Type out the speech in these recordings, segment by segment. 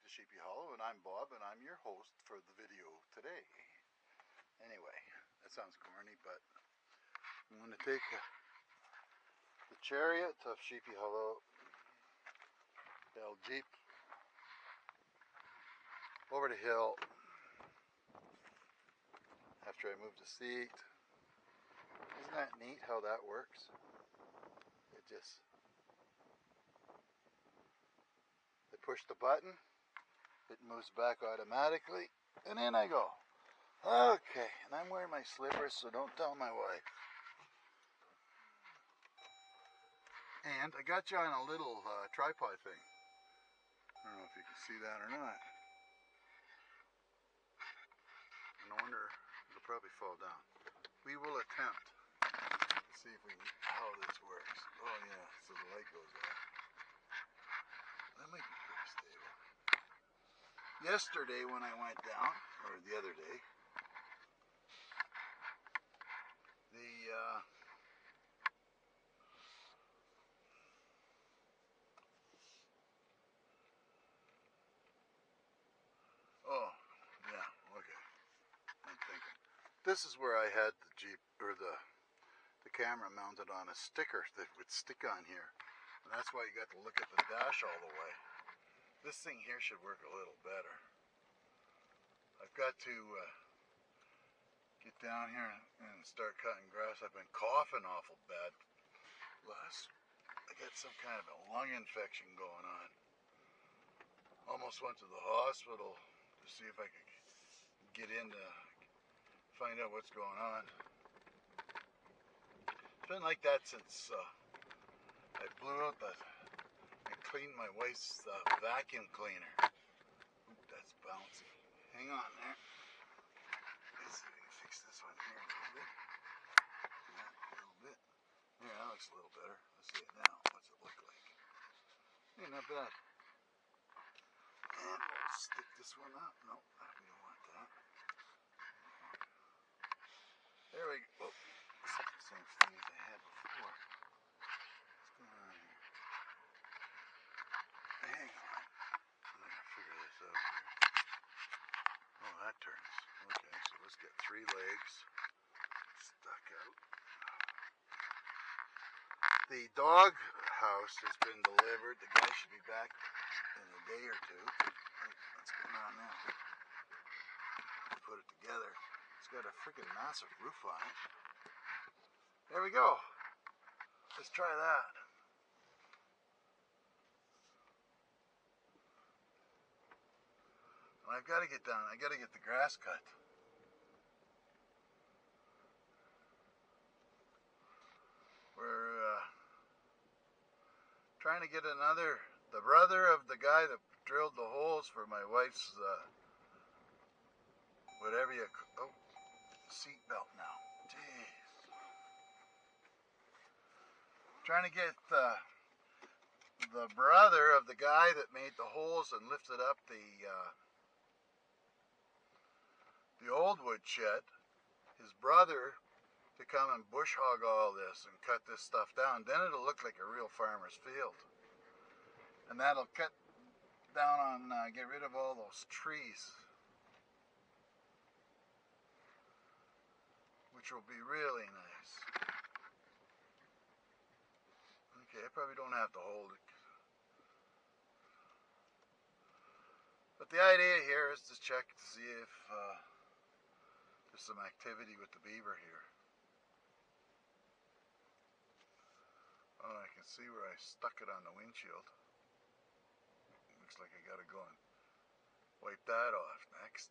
to Sheepy Hollow, and I'm Bob, and I'm your host for the video today. Anyway, that sounds corny, but I'm going to take the chariot of Sheepy Hollow, the old Jeep, over the hill after I move the seat. Isn't that neat how that works? It just... I push the button, it moves back automatically, and in I go. Okay, and I'm wearing my slippers, so don't tell my wife. And I got you on a little tripod thing. I don't know if you can see that or not. No wonder it'll probably fall down. We will attempt to see if we can, how this works. Oh yeah, so the light goes off. That might be pretty stable. Yesterday when I went down, or the other day, oh, yeah, okay. I'm thinking. This is where I had the Jeep, or the camera mounted on a sticker that would stick on here. And that's why you got to look at the dash all the way. This thing here should work a little better. I've got to get down here and start cutting grass. I've been coughing awful bad. I got some kind of a lung infection going on. Almost went to the hospital to see if I could get in to find out what's going on. It's been like that since I blew out I cleaned my wife's vacuum cleaner. Oop, that's bouncy. Hang on there. Let's see if we can fix this one here a little bit. Yeah, a little bit. Yeah, that looks a little better. Let's see it now. What's it look like? Yeah, not bad. And we'll stick this one up. Nope, we don't want that. There we go. Oh, same thing as I had before. What's going on here? Hang on. I'm going to figure this out here. Oh, that turns. Okay, so let's get 3 legs stuck out. The dog house has been delivered. The guy should be back in a day or two. What's going on now? Put it together. It's got a freaking massive roof on it. There we go. Let's try that. And I've got to get down. I got to get the grass cut. We're trying to get the brother of the guy that drilled the holes for my wife's, whatever you, oh, seat belt now. Jeez. Trying to get the brother of the guy that made the holes and lifted up the old wood shed, his brother, to come and bush hog all this and cut this stuff down. Then it'll look like a real farmer's field. And that'll cut down on, get rid of all those trees, which will be really nice. Okay, I probably don't have to hold it. But the idea here is to check to see if there's some activity with the beaver here. Oh, I can see where I stuck it on the windshield. Looks like I gotta go and wipe that off next.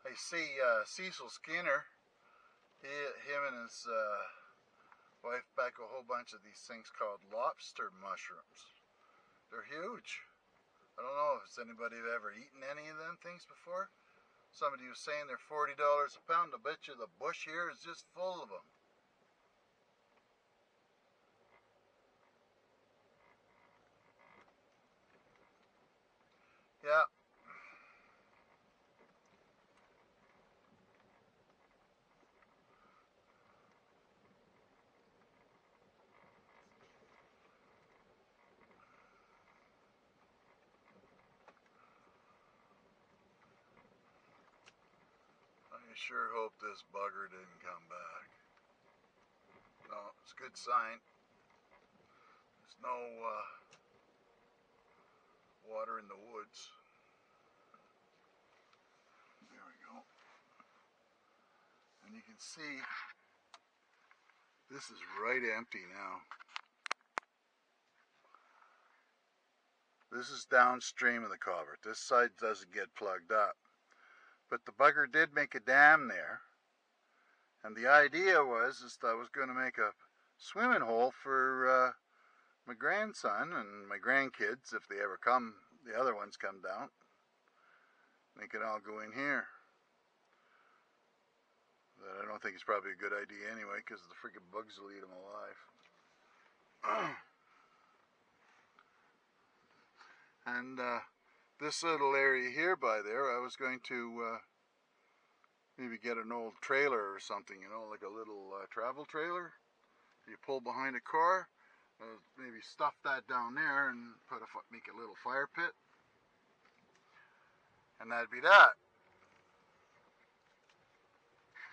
I see Cecil Skinner, him and his wife back a whole bunch of these things called lobster mushrooms. They're huge. I don't know if anybody have ever eaten any of them things before. Somebody was saying they're $40 a pound. I bet you the bush here is just full of them. Yeah. sure hope this bugger didn't come back. No, it's a good sign. There's no water in the woods. There we go. And you can see this is right empty now. This is downstream of the culvert. This side doesn't get plugged up. But the bugger did make a dam there. And the idea was that I was going to make a swimming hole for my grandson and my grandkids, if they ever come, the other ones come down. They can all go in here. But I don't think it's probably a good idea anyway, because the freaking bugs will eat them alive. And this little area here by there, I was going to maybe get an old trailer or something, you know, like a little travel trailer. You pull behind a car, maybe stuff that down there and make a little fire pit. And that'd be that.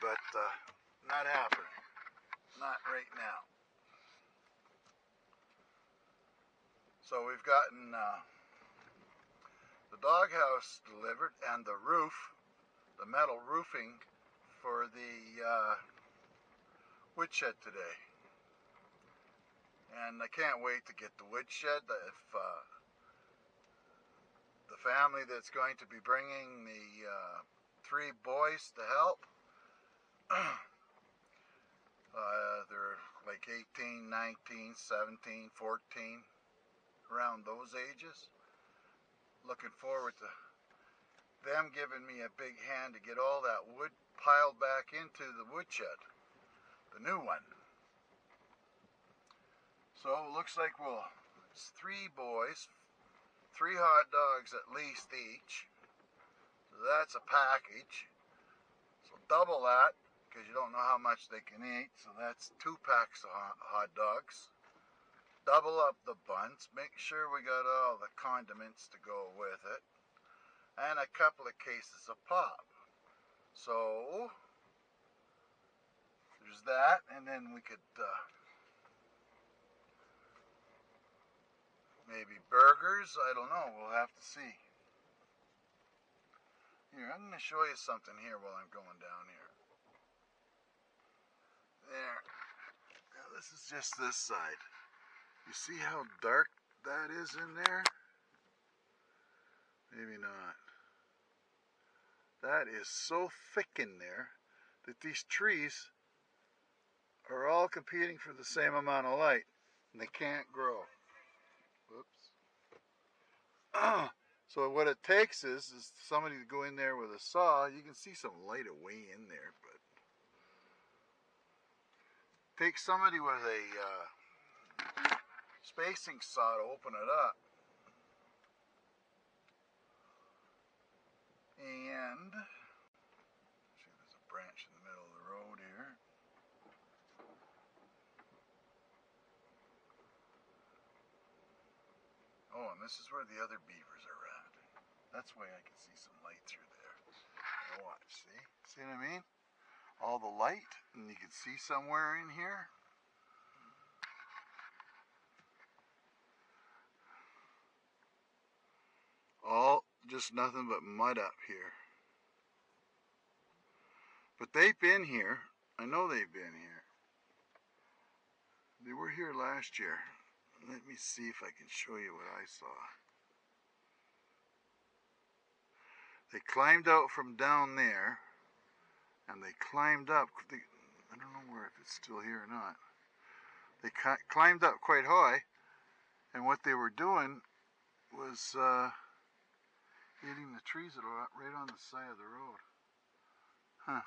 But not happening. Not right now. So we've gotten the doghouse delivered and the roof, the metal roofing for the woodshed today. And I can't wait to get the woodshed. If the family that's going to be bringing the 3 boys to help, they're like 18, 19, 17, 14, around those ages. Looking forward to them giving me a big hand to get all that wood piled back into the woodshed, the new one. So it looks like it's 3 boys, 3 hot dogs at least each. So that's a package. So double that, because you don't know how much they can eat. So that's 2 packs of hot dogs. Double up the buns. Make sure we got all the condiments to go with it. And a couple of cases of pop. So there's that, and then we could maybe burgers. I don't know. We'll have to see. Here, I'm going to show you something here while I'm going down here. There. Now this is just this side. You see how dark that is in there? Maybe not. That is so thick in there that these trees are all competing for the same amount of light, and they can't grow. Whoops. So what it takes is somebody to go in there with a saw. You can see some light away in there, but take somebody with a spacing saw to open it up. And see, there's a branch in the middle of the road here. Oh, and this is where the other beavers are at. That's why I can see some light through there. Now watch, see? See what I mean? All the light, and you can see somewhere in here. All just nothing but mud up here. But they've been here. I know they've been here. They were here last year. Let me see if I can show you what I saw. They climbed out from down there, and they climbed up. I don't know if it's still here or not. They climbed up quite high, and what they were doing was eating the trees that are right on the side of the road. Huh.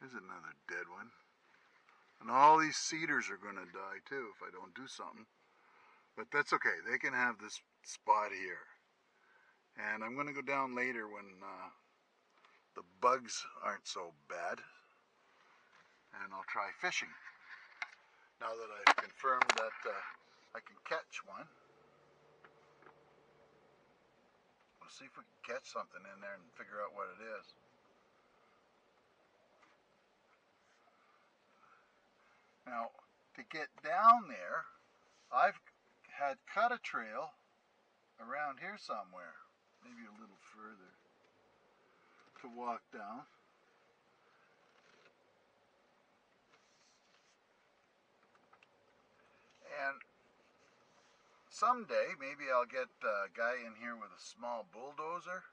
There's another dead one. And all these cedars are going to die too if I don't do something. But that's okay. They can have this spot here. And I'm going to go down later when the bugs aren't so bad. And I'll try fishing. Now that I've confirmed that I can catch one. We'll see if we can catch something in there and figure out what it is. Now, to get down there, I've had cut a trail around here somewhere, maybe a little further, to walk down. And someday, maybe I'll get a guy in here with a small bulldozer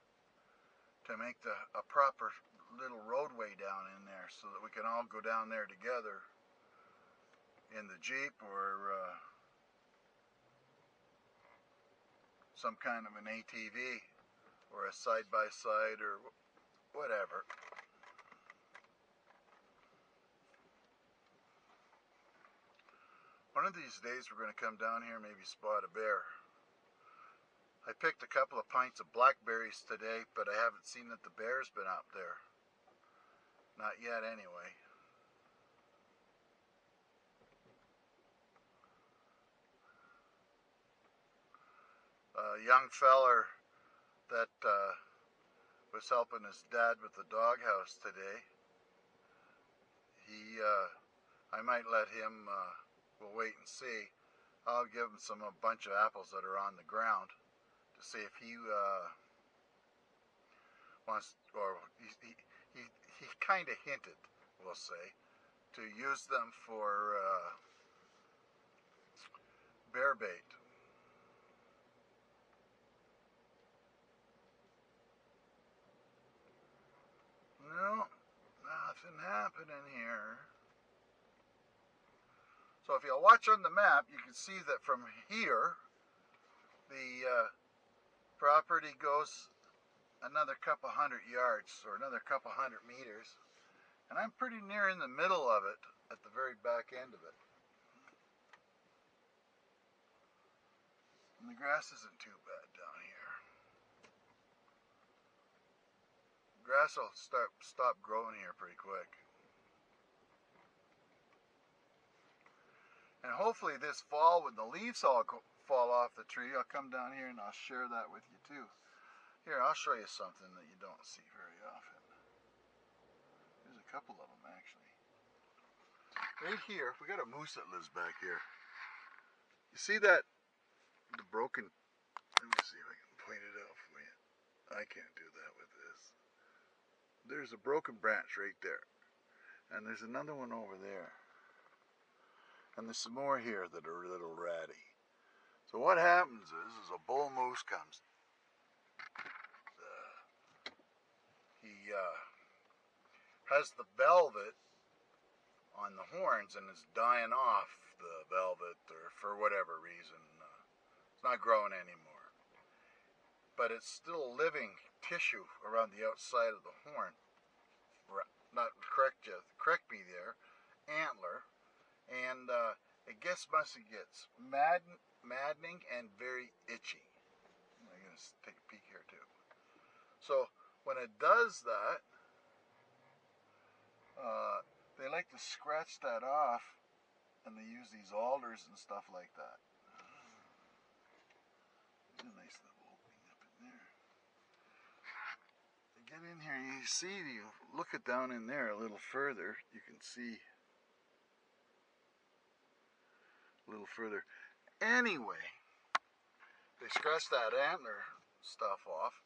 to make a proper little roadway down in there so that we can all go down there together in the Jeep or some kind of an ATV or a side-by-side or whatever. One of these days we're going to come down here and maybe spot a bear. I picked a couple of pints of blackberries today, but I haven't seen that the bear's been up there. Not yet anyway. A young feller that was helping his dad with the doghouse today, I might let him, we'll wait and see. I'll give him a bunch of apples that are on the ground to see if he wants, or he kind of hinted, we'll say, to use them for bear bait. No, nothing happening here. So if you'll watch on the map, you can see that from here, the property goes another couple hundred yards or another couple hundred meters. And I'm pretty near in the middle of it, at the very back end of it. And the grass isn't too bad down here. Grass will stop growing here pretty quick. And hopefully this fall, when the leaves all fall off the tree, I'll come down here and I'll share that with you too. Here, I'll show you something that you don't see very often. There's a couple of them actually. Right here, we got a moose that lives back here. You see that? The broken, let me see if I can point it out for you. I can't do that with this. There's a broken branch right there. And there's another one over there. And there's some more here that are a little ratty. So what happens is a bull moose comes. He has the velvet on the horns and is dying off the velvet, or for whatever reason. It's not growing anymore. But it's still living tissue around the outside of the horn. Not correct me there. Antler. And it must gets maddening and very itchy. I'm going to take a peek here too. So when it does that, they like to scratch that off, and they use these alders and stuff like that. There's a nice little opening up in there. To get in here, you see, you look it down in there a little further, you can see a little further. Anyway, they scratch that antler stuff off,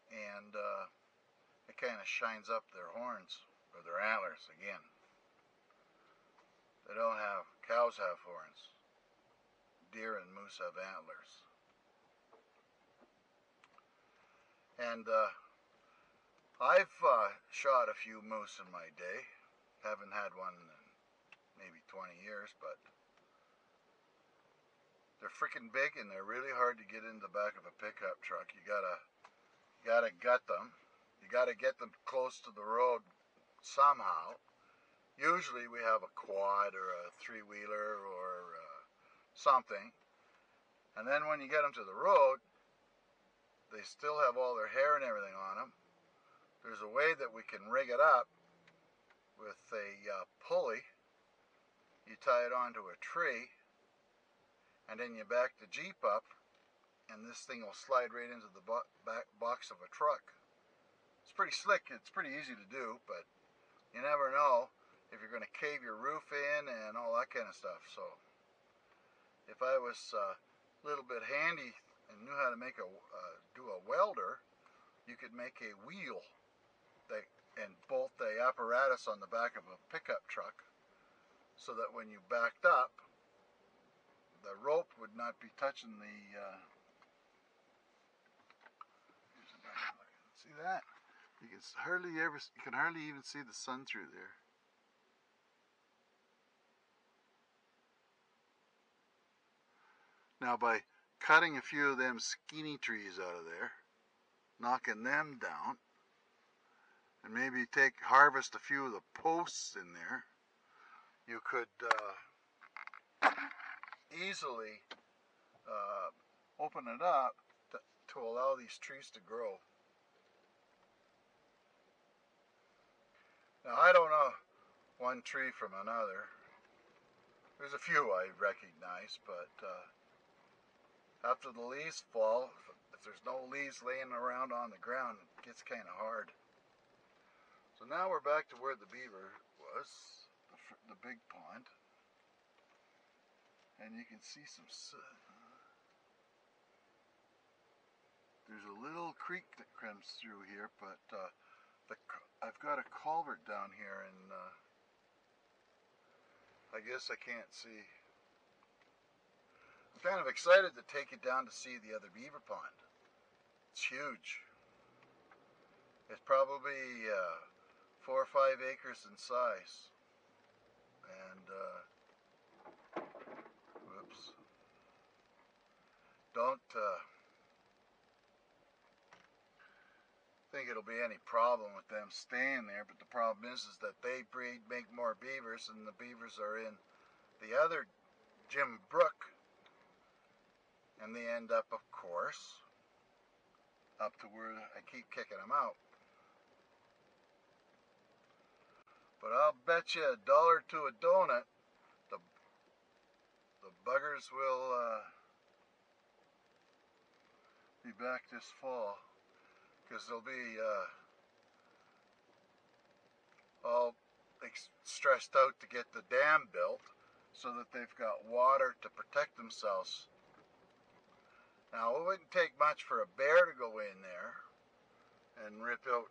and it kind of shines up their horns, or their antlers again. They don't have, cows have horns. Deer and moose have antlers. And I've shot a few moose in my day. Haven't had one in maybe 20 years, but they're freaking big and they're really hard to get in the back of a pickup truck. You gotta gut them. You gotta get them close to the road somehow. Usually we have a quad or a three-wheeler or something. And then when you get them to the road, they still have all their hair and everything on them. There's a way that we can rig it up with a pulley. You tie it onto a tree, and then you back the Jeep up, and this thing will slide right into the back box of a truck. It's pretty slick. It's pretty easy to do, but you never know. if you're going to cave your roof in and all that kind of stuff. So if I was a little bit handy and knew how to make do a welder, you could make a wheel and bolt the apparatus on the back of a pickup truck so that when you backed up, the rope would not be touching the see that? You can hardly even see the sun through there. Now by cutting a few of them skinny trees out of there, knocking them down, and maybe harvest a few of the posts in there, you could easily open it up to allow these trees to grow. Now I don't know one tree from another. There's a few I recognize, but after the leaves fall, if there's no leaves laying around on the ground, it gets kind of hard. So now we're back to where the beaver was, the big pond, and you can see some there's a little creek that comes through here, but I've got a culvert down here, and I guess I can't see. I'm kind of excited to take it down to see the other beaver pond. It's huge. It's probably 4 or 5 acres in size, and whoops, don't think it'll be any problem with them staying there, but the problem is that they make more beavers, and the beavers are in the other Jim Brook, and they end up, of course, up to where I keep kicking them out. But I'll bet you $1 to a donut, the buggers will be back this fall, because they'll be all stressed out to get the dam built so that they've got water to protect themselves. Now, it wouldn't take much for a bear to go in there and rip out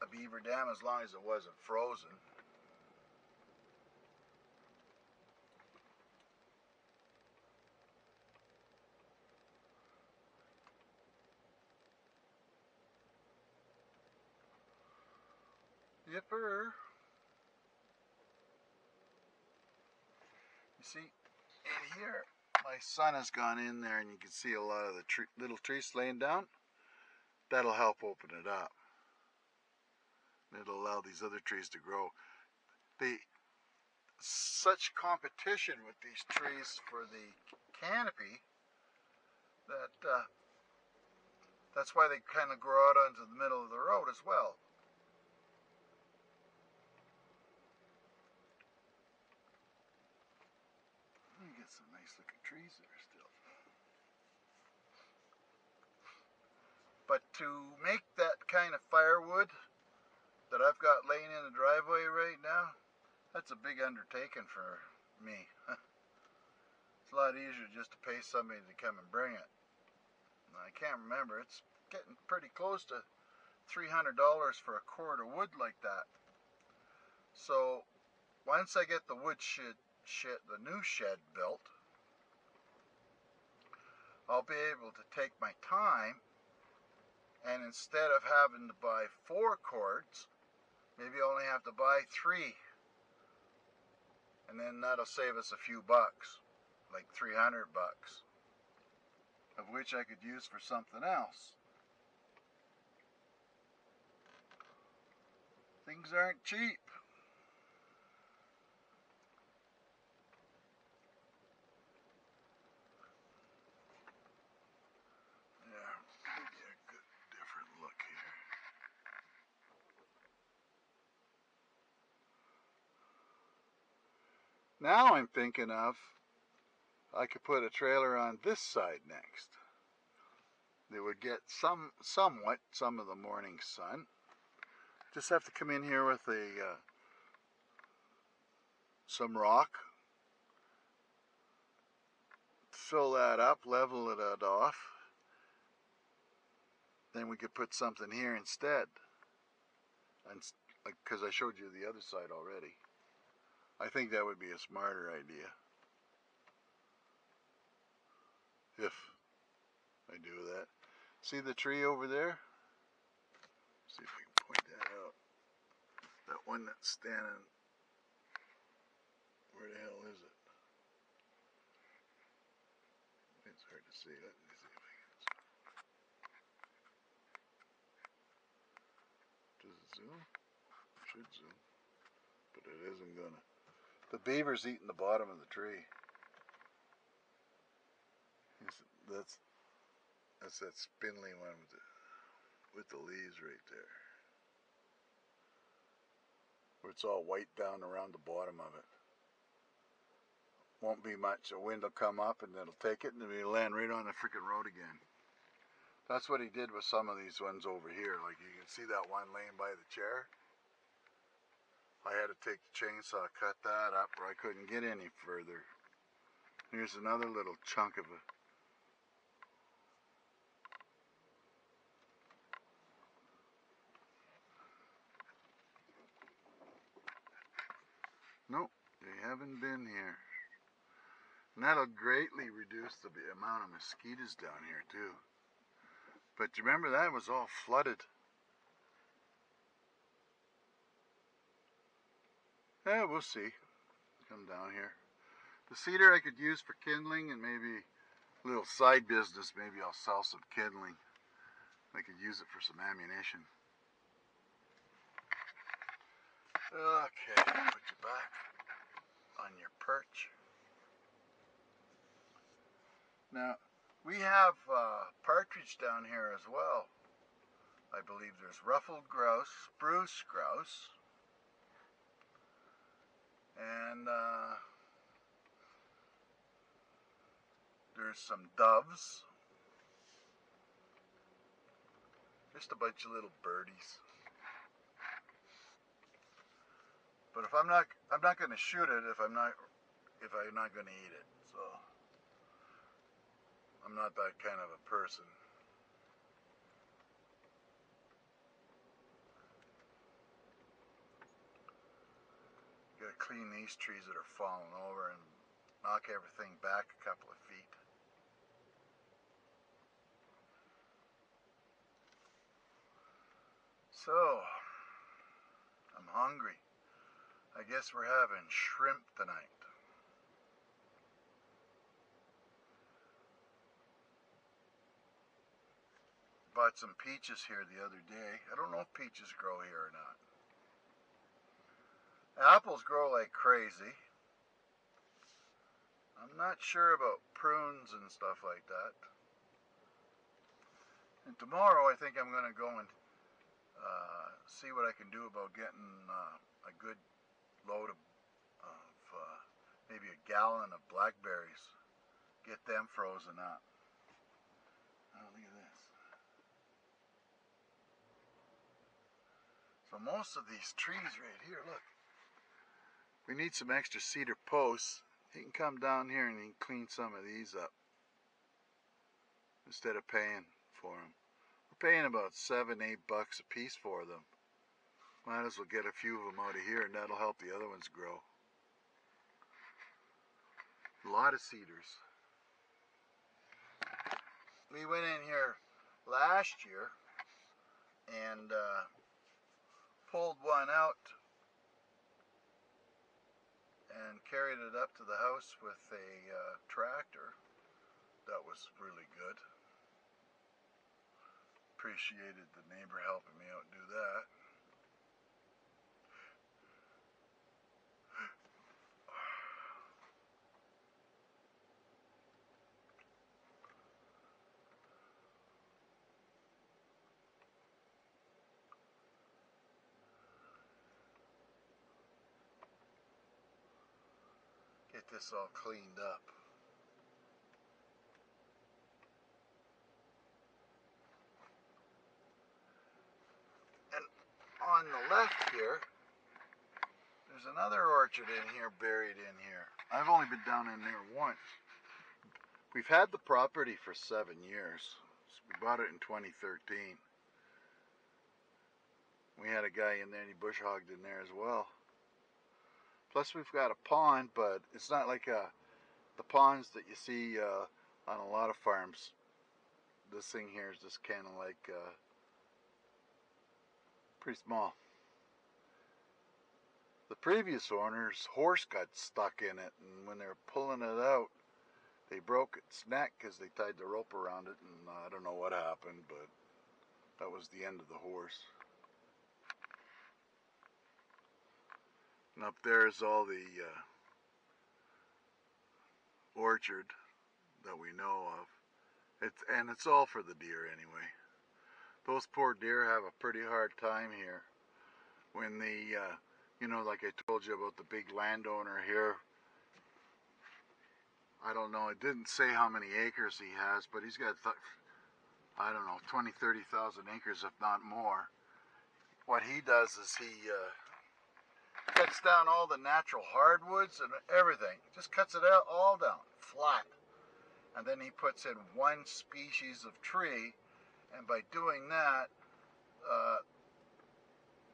a beaver dam as long as it wasn't frozen. Yipper. You see, in here, my son has gone in there, and you can see a lot of the little trees laying down. That'll help open it up. It'll allow these other trees to grow. Such competition with these trees for the canopy that that's why they kind of grow out onto the middle of the road as well. You get some nice looking trees there still. But to make that kind of firewood that I've got laying in the driveway right now, that's a big undertaking for me. It's a lot easier just to pay somebody to come and bring it. I can't remember, it's getting pretty close to $300 for a cord of wood like that. So once I get the wood the new shed built, I'll be able to take my time, and instead of having to buy 4 cords, maybe I only have to buy 3. And then that'll save us a few bucks, like $300, of which I could use for something else. Things aren't cheap. Yeah, maybe a good different look here. Now I'm thinking of, I could put a trailer on this side next. They would get somewhat some of the morning sun. Just have to come in here with a some rock, fill that up, level it off, then we could put something here instead. And because I showed you the other side already. I think that would be a smarter idea. If I do that. See the tree over there? See if I can point that out. That one that's standing. Where the hell is it? It's hard to see. Let me see if I can. Does it zoom? It should zoom. But it isn't gonna. The beaver's eating the bottom of the tree. That's that spindly one with the leaves right there. Where it's all white down around the bottom of it. Won't be much. A wind will come up and it'll take it and it'll land right on the freaking road again. That's what he did with some of these ones over here. Like you can see that one laying by the chair. I had to take the chainsaw, cut that up, or I couldn't get any further. Here's another little chunk of it. Nope, they haven't been here. And that'll greatly reduce the amount of mosquitoes down here too. But you remember that was all flooded. Yeah, we'll see. Come down here. The cedar I could use for kindling and maybe a little side business. Maybe I'll sell some kindling. I could use it for some ammunition. Okay, put you back on your perch. Now, we have partridge down here as well. I believe there's ruffled grouse, spruce grouse, and there's some doves. Just a bunch of little birdies. But if I'm not going to shoot it if I'm not going to eat it. So I'm not that kind of a person. Got to clean these trees that are falling over and knock everything back a couple of feet. So I'm hungry. I guess we're having shrimp tonight. Bought some peaches here the other day. I don't know if peaches grow here or not. Apples grow like crazy. I'm not sure about prunes and stuff like that. And tomorrow I think I'm going to go and see what I can do about getting a good load of maybe a gallon of blackberries. Get them frozen up. Oh, look at this. So most of these trees right here, look. We need some extra cedar posts. He can come down here and he can clean some of these up instead of paying for them. We're paying about $7-8 a piece for them. Might as well get a few of them out of here and that'll help the other ones grow. A lot of cedars. We went in here last year and pulled one out and carried it up to the house with a tractor. That was really good. Appreciated the neighbor helping me out do that. Get this all cleaned up. And on the left here, there's There's another orchard in here, buried in here. I've only been down in there once. We've had the property for 7 years. We bought it in 2013. We had a guy in there and he bush hogged in there as well. Plus we've got a pond, but it's not like the ponds that you see on a lot of farms. This thing here is just kind of like pretty small. The previous owner's horse got stuck in it, and when they were pulling it out, they broke its neck because they tied the rope around it, and I don't know what happened, but that was the end of the horse. And up there is all the orchard that we know of. It's all for the deer anyway. Those poor deer have a pretty hard time here. When the, you know, like I told you about the big landowner here, I don't know, it didn't say how many acres he has, but he's got, I don't know, 20,000, 30,000 acres, if not more. What he does is he cuts down all the natural hardwoods and everything. Just cuts it out all down, flat. And then he puts in one species of tree, and by doing that,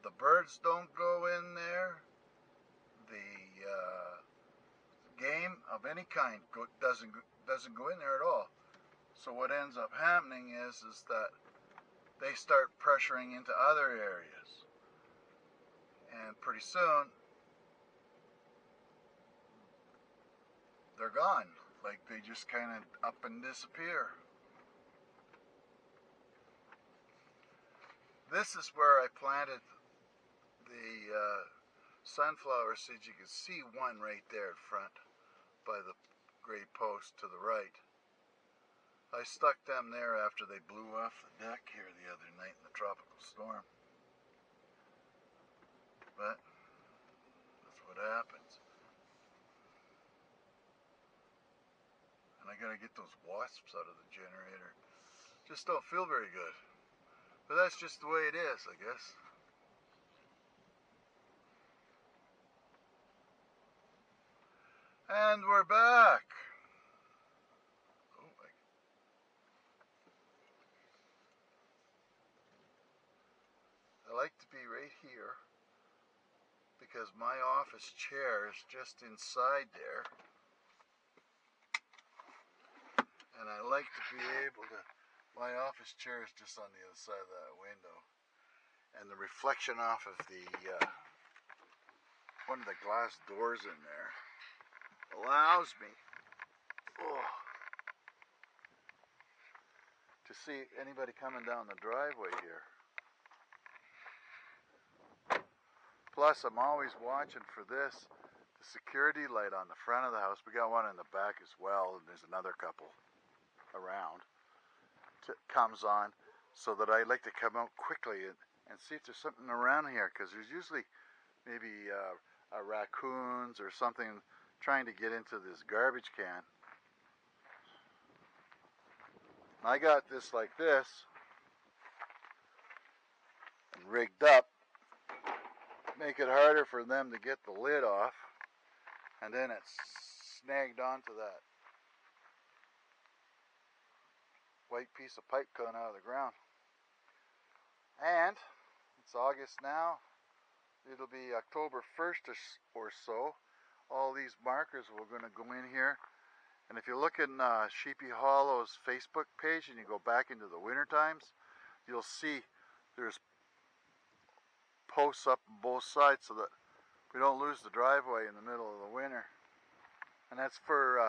the birds don't go in there, the game of any kind doesn't go in there at all. So what ends up happening is that they start pressuring into other areas, and pretty soon they're gone. Like they just kind of up and disappear. This is where I planted the sunflower seeds. You can see one right there in front by the gray post to the right. I stuck them there after they blew off the deck here the other night in the tropical storm. But that's what happens. And I gotta get those wasps out of the generator. Just don't feel very good. But that's just the way it is, I guess. And we're back. Oh, I like to be right here because my office chair is just inside there. And I like to be able to, my office chair is just on the other side of that window. And the reflection off of the, one of the glass doors in there allows me to see anybody coming down the driveway here. Plus, I'm always watching for this, the security light on the front of the house. We got one in the back as well, and there's another couple around. Comes on, so that I like to come out quickly and see if there's something around here, because there's usually maybe raccoons or something trying to get into this garbage can. I got this like this and rigged up, make it harder for them to get the lid off, and then it's snagged onto that white piece of pipe coming out of the ground. And it's August now. It'll be October 1st or so. All these markers we're going to go in here. And if you look in Sheepy Hollow's Facebook page and you go back into the winter times, you'll see there's posts up on both sides so that we don't lose the driveway in the middle of the winter. And that's for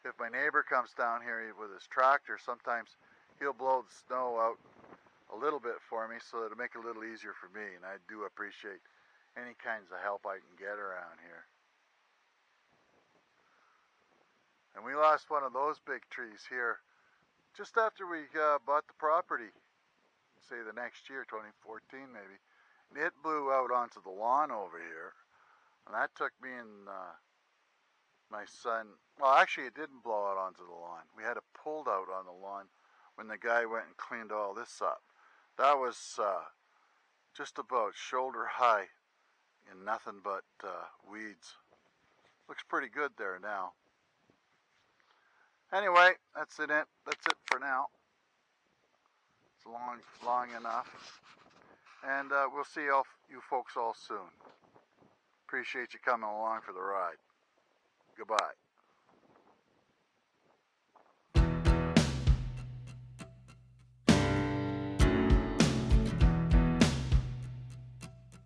if my neighbor comes down here with his tractor, sometimes he'll blow the snow out a little bit for me so that it'll make it a little easier for me. And I do appreciate any kinds of help I can get around here. And we lost one of those big trees here just after we bought the property, say the next year, 2014 maybe. And it blew out onto the lawn over here. And that took me and my son, well actually it didn't blow out onto the lawn. We had it pulled out on the lawn when the guy went and cleaned all this up. That was just about shoulder high in nothing but weeds. Looks pretty good there now. Anyway, that's it for now. It's long enough. And we'll see you folks all soon. Appreciate you coming along for the ride. Goodbye.